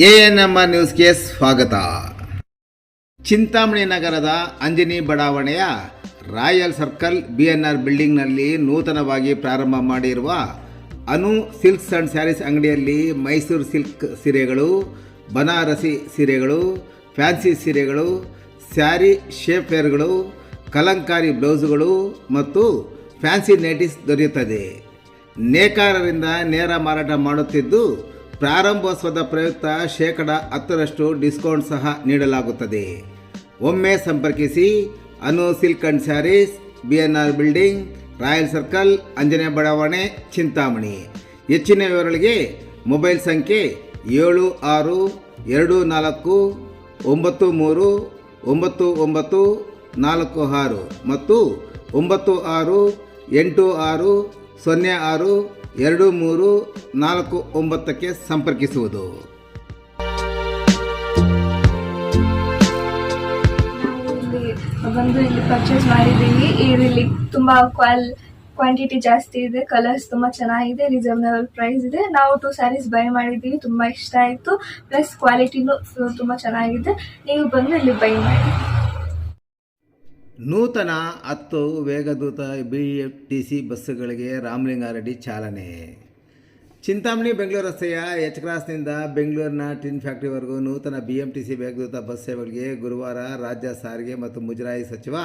ANM ನ್ಯೂಸ್ಗೆ ಸ್ವಾಗತ. ಚಿಂತಾಮಣಿ ನಗರದ ಅಂಜನಿ ಬಡಾವಣೆಯ ರಾಯಲ್ ಸರ್ಕಲ್ ಬಿಎನ್ಆರ್ ಬಿಲ್ಡಿಂಗ್ನಲ್ಲಿ ನೂತನವಾಗಿ ಪ್ರಾರಂಭ ಮಾಡಿರುವ ಅನು ಸಿಲ್ಕ್ಸ್ ಅಂಡ್ ಸ್ಯಾರೀಸ್ ಅಂಗಡಿಯಲ್ಲಿ ಮೈಸೂರು ಸಿಲ್ಕ್ ಸೀರೆಗಳು, ಬನಾರಸಿ ಸೀರೆಗಳು, ಫ್ಯಾನ್ಸಿ ಸೀರೆಗಳು, ಸ್ಯಾರಿ ಶೇಪ್ವೇರ್ಗಳು, ಕಲಂಕಾರಿ ಬ್ಲೌಸುಗಳು ಮತ್ತು ಫ್ಯಾನ್ಸಿ ನೈಟೀಸ್ ದೊರೆಯುತ್ತದೆ. ನೇಕಾರರಿಂದ ನೇರ ಮಾರಾಟ ಮಾಡುತ್ತಿದ್ದು ಪ್ರಾರಂಭೋತ್ಸವದ ಪ್ರಯುಕ್ತ 10% ಡಿಸ್ಕೌಂಟ್ ಸಹ ನೀಡಲಾಗುತ್ತದೆ. ಒಮ್ಮೆ ಸಂಪರ್ಕಿಸಿ Anu silk and sarees, BNR building, royal circle, Anjaneya ಬಡಾವಣೆ, ಚಿಂತಾಮಣಿ. ಹೆಚ್ಚಿನ ವಿವರಗಳಿಗೆ ಮೊಬೈಲ್ ಸಂಖ್ಯೆ 7692939946 ಮತ್ತು 9686062349ಕ್ಕೆ ಸಂಪರ್ಕಿಸುವುದು. ಇಲ್ಲಿ ಪರ್ಚೇಸ್ ಮಾಡಿದ್ದೀವಿ. ಇಲ್ಲಿ ತುಂಬ ಕ್ವಾಂಟಿಟಿ ಜಾಸ್ತಿ ಇದೆ, ಕಲರ್ಸ್ ತುಂಬ ಚೆನ್ನಾಗಿದೆ, ರೀಸನಬಲ್ ಪ್ರೈಸ್ ಇದೆ. ನಾವು 2 ಸ್ಯಾರೀಸ್ ಬೈ ಮಾಡಿದ್ದೀವಿ, ತುಂಬ ಇಷ್ಟ ಆಯಿತು. ಪ್ಲಸ್ ಕ್ವಾಲಿಟಿನೂ ತುಂಬ ಚೆನ್ನಾಗಿದೆ. ನೀವು ಬಂದು ಇಲ್ಲಿ ಬೈ ಮಾಡಿ. ನೂತನ 10 ವೇಗದೂತ BMTC ಬಸ್ಸುಗಳಿಗೆ ರಾಮಲಿಂಗಾರೆಡ್ಡಿ ಚಾಲನೆ. ಚಿಂತಾಮಣಿ ಬೆಂಗಳೂರು ರಸ್ತೆಯ ಎಚ್ ಕ್ರಾಸ್ನಿಂದ ಬೆಂಗಳೂರಿನ ಟಿನ್ ಫ್ಯಾಕ್ಟರಿವರೆಗೂ ನೂತನ BMTC ವೇಗದೂತ ಬಸ್ ಸೇವೆಗಳಿಗೆ ಗುರುವಾರ ರಾಜ್ಯ ಸಾರಿಗೆ ಮತ್ತು ಮುಜರಾಯಿ ಸಚಿವ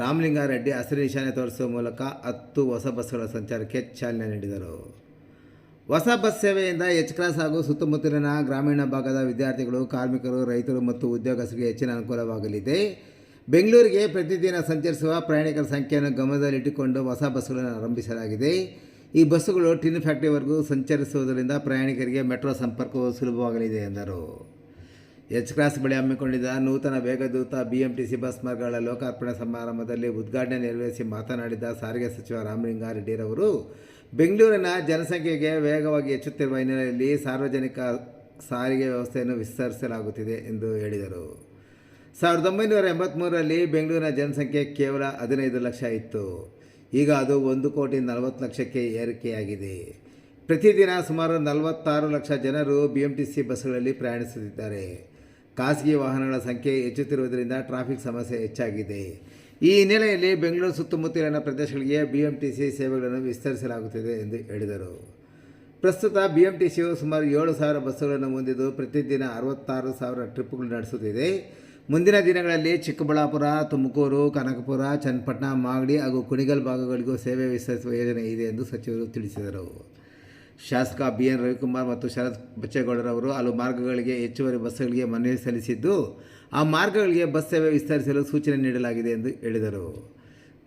ರಾಮಲಿಂಗಾರೆಡ್ಡಿ ಹಸಿರು ನಿಶಾನೆ ತೋರಿಸುವ ಮೂಲಕ 10 ಹೊಸ ಬಸ್ಸುಗಳ ಸಂಚಾರಕ್ಕೆ ಚಾಲನೆ ನೀಡಿದರು. ಹೊಸ ಬಸ್ ಸೇವೆಯಿಂದ ಎಚ್ ಕ್ರಾಸ್ ಹಾಗೂ ಸುತ್ತಮುತ್ತಲಿನ ಗ್ರಾಮೀಣ ಭಾಗದ ವಿದ್ಯಾರ್ಥಿಗಳು, ಕಾರ್ಮಿಕರು, ರೈತರು ಮತ್ತು ಉದ್ಯೋಗಸ್ಥರಿಗೆ ಹೆಚ್ಚಿನ ಅನುಕೂಲವಾಗಲಿದೆ. ಬೆಂಗಳೂರಿಗೆ ಪ್ರತಿದಿನ ಸಂಚರಿಸುವ ಪ್ರಯಾಣಿಕರ ಸಂಖ್ಯೆಯನ್ನು ಗಮನದಲ್ಲಿಟ್ಟುಕೊಂಡು ಹೊಸ ಬಸ್ಸುಗಳನ್ನು ಆರಂಭಿಸಲಾಗಿದೆ. ಈ ಬಸ್ಸುಗಳು ಟಿನ್ ಫ್ಯಾಕ್ಟರಿವರೆಗೂ ಸಂಚರಿಸುವುದರಿಂದ ಪ್ರಯಾಣಿಕರಿಗೆ ಮೆಟ್ರೋ ಸಂಪರ್ಕವು ಸುಲಭವಾಗಲಿದೆ ಎಂದರು. ಎಚ್ ಕ್ರಾಸ್ ಬಳಿ ಹಮ್ಮಿಕೊಂಡಿದ್ದ ನೂತನ ವೇಗದೂತ BMTC ಬಸ್ ಮಾರ್ಗಗಳ ಲೋಕಾರ್ಪಣೆ ಸಮಾರಂಭದಲ್ಲಿ ಉದ್ಘಾಟನೆ ನೆರವೇರಿಸಿ ಮಾತನಾಡಿದ ಸಾರಿಗೆ ಸಚಿವ ರಾಮಲಿಂಗಾರೆಡ್ಡಿರವರು, ಬೆಂಗಳೂರಿನ ಜನಸಂಖ್ಯೆಗೆ ವೇಗವಾಗಿ ಹೆಚ್ಚುತ್ತಿರುವ ಹಿನ್ನೆಲೆಯಲ್ಲಿ ಸಾರ್ವಜನಿಕ ಸಾರಿಗೆ ವ್ಯವಸ್ಥೆಯನ್ನು ವಿಸ್ತರಿಸಲಾಗುತ್ತಿದೆ ಎಂದು ಹೇಳಿದರು. 1983ರಲ್ಲಿ ಬೆಂಗಳೂರಿನ ಜನಸಂಖ್ಯೆ ಕೇವಲ 15 ಲಕ್ಷ ಇತ್ತು. ಈಗ ಅದು 1,40,00,000ಕ್ಕೆ ಏರಿಕೆಯಾಗಿದೆ. ಪ್ರತಿದಿನ ಸುಮಾರು 46 ಲಕ್ಷ ಜನರು BMTC ಬಸ್ಸುಗಳಲ್ಲಿ ಪ್ರಯಾಣಿಸುತ್ತಿದ್ದಾರೆ. ಖಾಸಗಿ ವಾಹನಗಳ ಸಂಖ್ಯೆ ಹೆಚ್ಚುತ್ತಿರುವುದರಿಂದ ಟ್ರಾಫಿಕ್ ಸಮಸ್ಯೆ ಹೆಚ್ಚಾಗಿದೆ. ಈ ಹಿನ್ನೆಲೆಯಲ್ಲಿ ಬೆಂಗಳೂರು ಸುತ್ತಮುತ್ತಲಿನ ಪ್ರದೇಶಗಳಿಗೆ BMTC ಸೇವೆಗಳನ್ನು ವಿಸ್ತರಿಸಲಾಗುತ್ತಿದೆ ಎಂದು ಹೇಳಿದರು. ಪ್ರಸ್ತುತ BMTCಯು ಸುಮಾರು 7,000 ಬಸ್ಸುಗಳನ್ನು ಹೊಂದಿದ್ದು ಪ್ರತಿದಿನ 66,000 ಟ್ರಿಪ್ಗಳು ನಡೆಸುತ್ತಿದೆ. ಮುಂದಿನ ದಿನಗಳಲ್ಲಿ ಚಿಕ್ಕಬಳ್ಳಾಪುರ, ತುಮಕೂರು, ಕನಕಪುರ, ಚನ್ನಪಟ್ಟಣ, ಮಾಗಡಿ ಹಾಗೂ ಕುಣಿಗಲ್ ಭಾಗಗಳಿಗೂ ಸೇವೆ ವಿಸ್ತರಿಸುವ ಯೋಜನೆ ಇದೆ ಎಂದು ಸಚಿವರು ತಿಳಿಸಿದರು. ಶಾಸಕ BN ರವಿಕುಮಾರ್ ಮತ್ತು ಶರತ್ ಬಚ್ಚೇಗೌಡರವರು ಹಲವು ಮಾರ್ಗಗಳಿಗೆ ಹೆಚ್ಚುವರಿ ಬಸ್ಸುಗಳಿಗೆ ಮನವಿ ಸಲ್ಲಿಸಿದ್ದು, ಆ ಮಾರ್ಗಗಳಿಗೆ ಬಸ್ ಸೇವೆ ವಿಸ್ತರಿಸಲು ಸೂಚನೆ ನೀಡಲಾಗಿದೆ ಎಂದು ಹೇಳಿದರು.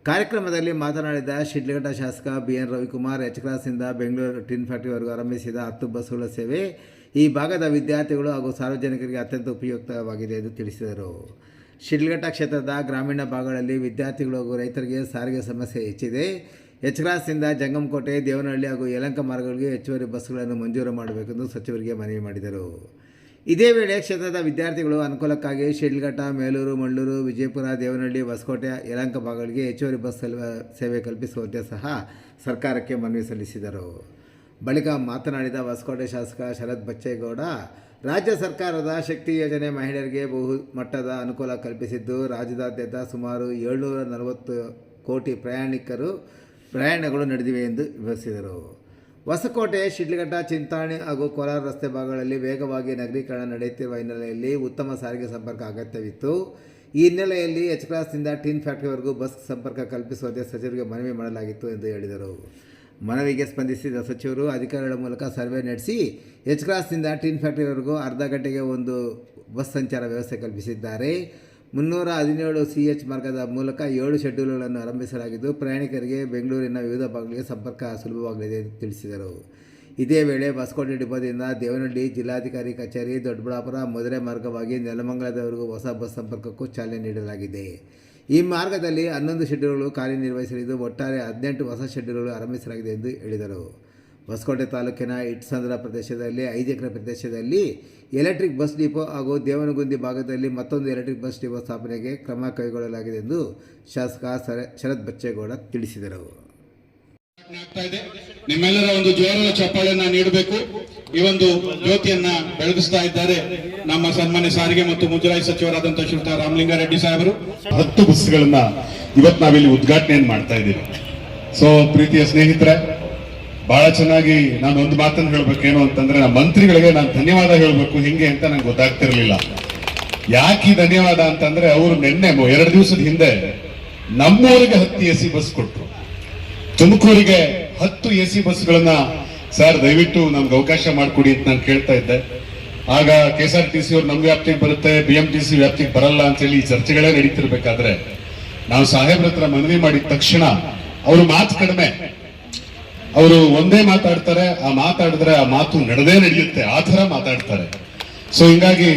ಕಾರ್ಯಕ್ರಮದಲ್ಲಿ ಮಾತನಾಡಿದ ಶಿಡ್ಲಘಟ್ಟ ಶಾಸಕ BN ರವಿಕುಮಾರ್, ಎಚ್ ಕ್ರಾಸ್ನಿಂದ ಬೆಂಗಳೂರು ಟಿನ್ ಫ್ಯಾಕ್ಟರಿವರೆಗೂ ಆರಂಭಿಸಿದ 10 ಬಸ್ಸುಗಳ ಸೇವೆ ಈ ಭಾಗದ ವಿದ್ಯಾರ್ಥಿಗಳು ಹಾಗೂ ಸಾರ್ವಜನಿಕರಿಗೆ ಅತ್ಯಂತ ಉಪಯುಕ್ತವಾಗಿದೆ ಎಂದು ತಿಳಿಸಿದರು. ಶಿಡ್ಲಘಟ್ಟ ಕ್ಷೇತ್ರದ ಗ್ರಾಮೀಣ ಭಾಗಗಳಲ್ಲಿ ವಿದ್ಯಾರ್ಥಿಗಳು ಹಾಗೂ ರೈತರಿಗೆ ಸಾರಿಗೆ ಸಮಸ್ಯೆ ಹೆಚ್ಚಿದೆ. ಎಚ್ ಕ್ರಾಸ್ನಿಂದ ಜಂಗಮಕೋಟೆ, ದೇವನಹಳ್ಳಿ ಹಾಗೂ ಯಲಹಂಕ ಮಾರ್ಗಗಳಿಗೆ ಹೆಚ್ಚುವರಿ ಬಸ್ಸುಗಳನ್ನು ಮಂಜೂರು ಮಾಡಬೇಕೆಂದು ಸಚಿವರಿಗೆ ಮನವಿ ಮಾಡಿದರು. ಇದೇ ವೇಳೆ ಕ್ಷೇತ್ರದ ವಿದ್ಯಾರ್ಥಿಗಳು ಅನುಕೂಲಕ್ಕಾಗಿ ಶಿಡ್ಲಘಟ್ಟ, ಮೇಲೂರು, ಮಳ್ಳೂರು, ವಿಜಯಪುರ, ದೇವನಹಳ್ಳಿ, ಹೊಸಕೋಟೆ, ಯಲಹಂಕ ಭಾಗಗಳಿಗೆ ಹೆಚ್ಚುವರಿ ಬಸ್ ಸೇವೆ ಕಲ್ಪಿಸುವಂತೆ ಸಹ ಸರ್ಕಾರಕ್ಕೆ ಮನವಿ ಸಲ್ಲಿಸಿದರು. ಬಳಿಕ ಮಾತನಾಡಿದ ಹೊಸಕೋಟೆ ಶಾಸಕ ಶರತ್ ಬಚ್ಚೇಗೌಡ, ರಾಜ್ಯ ಸರ್ಕಾರದ ಶಕ್ತಿ ಯೋಜನೆ ಮಹಿಳೆಯರಿಗೆ ಬಹು ಮಟ್ಟದ ಅನುಕೂಲ ಕಲ್ಪಿಸಿದ್ದು, ರಾಜ್ಯದಾದ್ಯಂತ ಸುಮಾರು 740 ಕೋಟಿ ಪ್ರಯಾಣಗಳು ನಡೆದಿವೆ ಎಂದು ವಿವರಿಸಿದರು. ಹೊಸಕೋಟೆ, ಶಿಡ್ಲಘಟ್ಟ, ಚಿಂತಾಮಣಿ ಹಾಗೂ ಕೋಲಾರ ರಸ್ತೆ ಭಾಗಗಳಲ್ಲಿ ವೇಗವಾಗಿ ನಗರೀಕರಣ ನಡೆಯುತ್ತಿರುವ ಹಿನ್ನೆಲೆಯಲ್ಲಿ ಉತ್ತಮ ಸಾರಿಗೆ ಸಂಪರ್ಕ ಅಗತ್ಯವಿತ್ತು. ಈ ಹಿನ್ನೆಲೆಯಲ್ಲಿ ಎಚ್ ಕ್ರಾಸ್ನಿಂದ ಟಿನ್ ಫ್ಯಾಕ್ಟರಿವರೆಗೂ ಬಸ್ ಸಂಪರ್ಕ ಕಲ್ಪಿಸುವಂತೆ ಸಚಿವರಿಗೆ ಮನವಿ ಮಾಡಲಾಗಿತ್ತು ಎಂದು ಹೇಳಿದರು. ಮನವಿಗೆ ಸ್ಪಂದಿಸಿದ ಸಚಿವರು ಅಧಿಕಾರಿಗಳ ಮೂಲಕ ಸರ್ವೆ ನಡೆಸಿ ಎಚ್ ಕ್ರಾಸ್ನಿಂದ ಟಿನ್ ಫ್ಯಾಕ್ಟರಿವರೆಗೂ ಅರ್ಧ ಗಂಟೆಗೆ ಒಂದು ಬಸ್ ಸಂಚಾರ ವ್ಯವಸ್ಥೆ ಕಲ್ಪಿಸಿದ್ದಾರೆ. 317 CH ಮಾರ್ಗದ ಮೂಲಕ 7 ಶೆಡ್ಯೂಲ್ಗಳನ್ನು ಆರಂಭಿಸಲಾಗಿದ್ದು, ಪ್ರಯಾಣಿಕರಿಗೆ ಬೆಂಗಳೂರಿನ ವಿವಿಧ ಭಾಗಗಳಿಗೆ ಸಂಪರ್ಕ ಸುಲಭವಾಗಲಿದೆ ಎಂದು ತಿಳಿಸಿದರು. ಇದೇ ವೇಳೆ ಹೊಸಕೋಟೆ ಡಿಪೋದಿಂದ ದೇವನಹಳ್ಳಿ, ಜಿಲ್ಲಾಧಿಕಾರಿ ಕಚೇರಿ, ದೊಡ್ಡಬಳ್ಳಾಪುರ, ಮಧುರೆ ಮಾರ್ಗವಾಗಿ ನೆಲಮಂಗಲದವರೆಗೂ ಹೊಸ ಬಸ್ ಸಂಪರ್ಕಕ್ಕೂ ಚಾಲನೆ ನೀಡಲಾಗಿದೆ. ಈ ಮಾರ್ಗದಲ್ಲಿ 11 ಶೆಡ್ಯೂಲ್ಗಳು ಕಾರ್ಯನಿರ್ವಹಿಸಲಿದ್ದು, ಒಟ್ಟಾರೆ 18 ಹೊಸ ಶೆಡ್ಯೂಲ್ಗಳು ಆರಂಭಿಸಲಾಗಿದೆ ಎಂದು ಹೇಳಿದರು. ಹೊಸಕೋಟೆ ತಾಲೂಕಿನ ಇಟ್ಸಂದ್ರ ಪ್ರದೇಶದಲ್ಲಿ 5 ಎಕರೆ ಪ್ರದೇಶದಲ್ಲಿ ಎಲೆಕ್ಟ್ರಿಕ್ ಬಸ್ ಡಿಪೋ ಹಾಗೂ ದೇವನಗುಂದಿ ಭಾಗದಲ್ಲಿ ಮತ್ತೊಂದು ಎಲೆಕ್ಟ್ರಿಕ್ ಬಸ್ ಡಿಪೋ ಸ್ಥಾಪನೆಗೆ ಕ್ರಮ ಕೈಗೊಳ್ಳಲಾಗಿದೆ ಎಂದು ಶಾಸಕ ಶರತ್ ಬಚ್ಚೇಗೌಡ ತಿಳಿಸಿದರು. ಆಗ್ತಾ ಇದೆ. ನಿಮ್ಮೆಲ್ಲರ ಒಂದು ಜೋರಾದ ಚಪ್ಪಾಳೆಯನ್ನ ನೀಡಬೇಕು. ಈ ಒಂದು ಜ್ಯೋತಿಯನ್ನ ಬೆಳಗಿಸ್ತಾ ಇದ್ದಾರೆ ನಮ್ಮ ಸನ್ಮಾನ್ಯ ಸಾರಿಗೆ ಮತ್ತು ಮುಜರಾಯಿ ಸಚಿವರಾದಂತಹ ಶ್ರೀಯುತ ರಾಮಲಿಂಗಾರೆಡ್ಡಿ ಸಾಹೇಬರು. 10 ಬಸ್ಗಳನ್ನ ಇವತ್ತು ನಾವಿಲ್ಲಿ ಉದ್ಘಾಟನೆಯನ್ನು ಮಾಡ್ತಾ ಇದ್ದೀವಿ. ಸೊ ಪ್ರೀತಿಯ ಸ್ನೇಹಿತರೆ, ಬಹಳ ಚೆನ್ನಾಗಿ ನಾನು ಒಂದು ಮಾತನ್ನು ಹೇಳ್ಬೇಕೇನು ಅಂತಂದ್ರೆ, ನಮ್ಮ ಮಂತ್ರಿಗಳಿಗೆ ನಾನು ಧನ್ಯವಾದ ಹೇಳ್ಬೇಕು ಹಿಂಗೆ ಅಂತ ನಂಗೆ ಗೊತ್ತಾಗ್ತಿರ್ಲಿಲ್ಲ. ಯಾಕೆ ಈ ಧನ್ಯವಾದ ಅಂತಂದ್ರೆ, ಅವರು ನಿನ್ನೆ 2 ದಿವಸದ ಹಿಂದೆ ನಮ್ಮೂರಿಗೆ 10 AC ಬಸ್ ಕೊಟ್ರು. ತುಮಕೂರಿಗೆ 10 AC ಬಸ್ಗಳನ್ನ ಸರ್ ದಯವಿಟ್ಟು ನಮ್ಗೆ ಅವಕಾಶ ಮಾಡಿಕೊಡಿ ಅಂತ ನಾನು ಕೇಳ್ತಾ ಇದ್ದೆ. ಆಗ KSRTC ಅವ್ರು ನಮ್ಮ ವ್ಯಾಪ್ತಿಗೆ ಬರುತ್ತೆ, BMTC ವ್ಯಾಪ್ತಿಗೆ ಬರಲ್ಲ ಅಂತ ಹೇಳಿ ಈ ಚರ್ಚೆಗಳೇ ನಡೀತಿರ್ಬೇಕಾದ್ರೆ, ನಾವು ಸಾಹೇಬ್ರ ಹತ್ರ ಮನವಿ ಮಾಡಿದ ತಕ್ಷಣ ಅವರು ಮಾತು ಕಡಿಮೆ, ಅವರು ಒಂದೇ ಮಾತಾಡ್ತಾರೆ, ಆ ಮಾತಾಡಿದ್ರೆ ಆ ಮಾತು ನಡೆಯುತ್ತೆ, ಆ ತರ ಮಾತಾಡ್ತಾರೆ. ಸೊ ಹಿಂಗಾಗಿ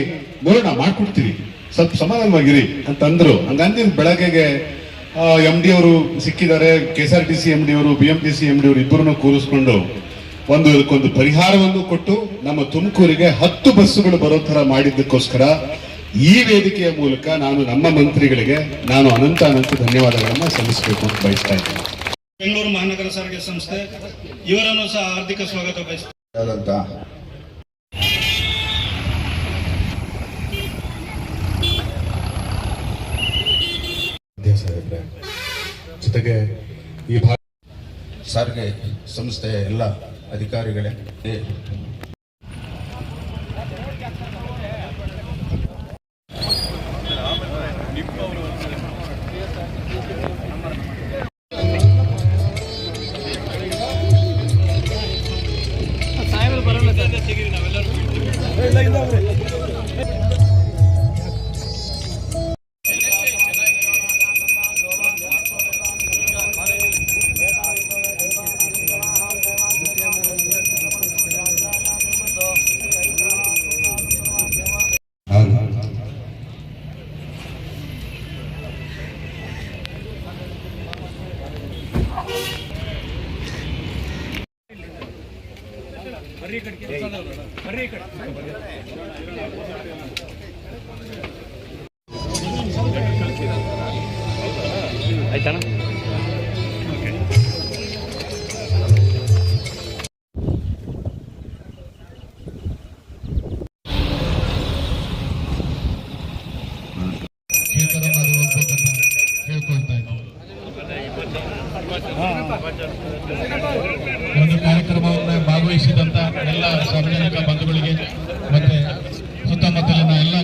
ನೋಡೋಣ ಮಾಡ್ಕೊಡ್ತೀವಿ, ಸ್ವಲ್ಪ ಸಮಾಧಾನವಾಗಿರಿ ಅಂತಂದ್ರು. ಹಂಗಂದಿದ್ ಬೆಳಗ್ಗೆಗೆ MD ಅವರು ಸಿಕ್ಕಿದ್ದಾರೆ, KSRTC MD ಅವರು, BMTC MD ಅವರು ಇಬ್ಬರನ್ನು ಕೂರಿಸ್ಕೊಂಡು ಇದಕ್ಕೊಂದು ಪರಿಹಾರವನ್ನು ಕೊಟ್ಟು ನಮ್ಮ ತುಮಕೂರಿಗೆ 10 ಬಸ್ಸುಗಳು ಬರೋ ತರ ಮಾಡಿದ್ದಕ್ಕೋಸ್ಕರ ಈ ವೇದಿಕೆಯ ಮೂಲಕ ನಾನು ನಮ್ಮ ಮಂತ್ರಿಗಳಿಗೆ ಅನಂತ ಧನ್ಯವಾದಗಳನ್ನ ಸಲ್ಲಿಸಬೇಕು ಅಂತ ಬಯಸ್ತಾ ಇದ್ದೇನೆ. ಬೆಂಗಳೂರು ಮಹಾನಗರ ಸಾರಿಗೆ ಸಂಸ್ಥೆ ಇವರನ್ನು ಸಹ ಹಾರ್ದಿಕ ಸ್ವಾಗತ ಬಯಸ್ತಾರೆ. ಜೊತೆಗೆ ಈ ಸಾರಿಗೆ ಸಂಸ್ಥೆಯ ಎಲ್ಲ ಅಧಿಕಾರಿಗಳೇ, ಆಯ್ತಾನ ಒಂದು ಕಾರ್ಯಕ್ರಮವನ್ನು ಭಾಗವಹಿಸಿದಂತ ಎಲ್ಲ ಸಾರ್ವಜನಿಕ ಬಂಧುಗಳಿಗೆ ಮತ್ತೆ ಸುತ್ತಮುತ್ತಲಿನ ಎಲ್ಲ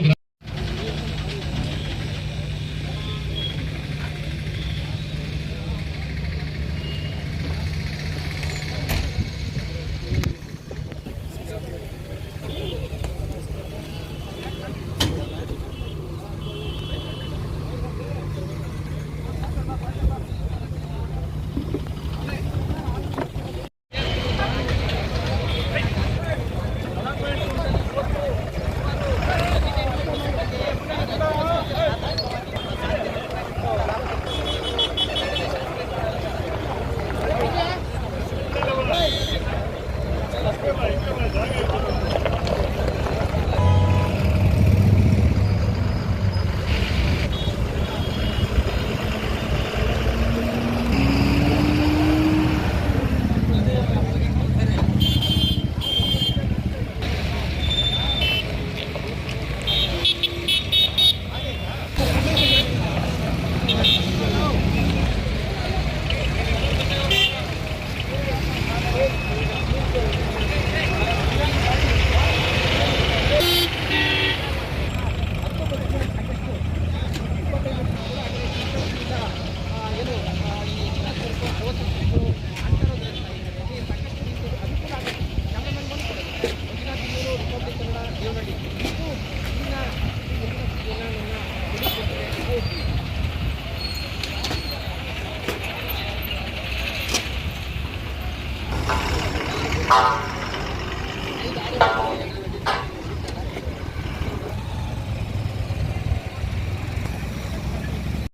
Thank you.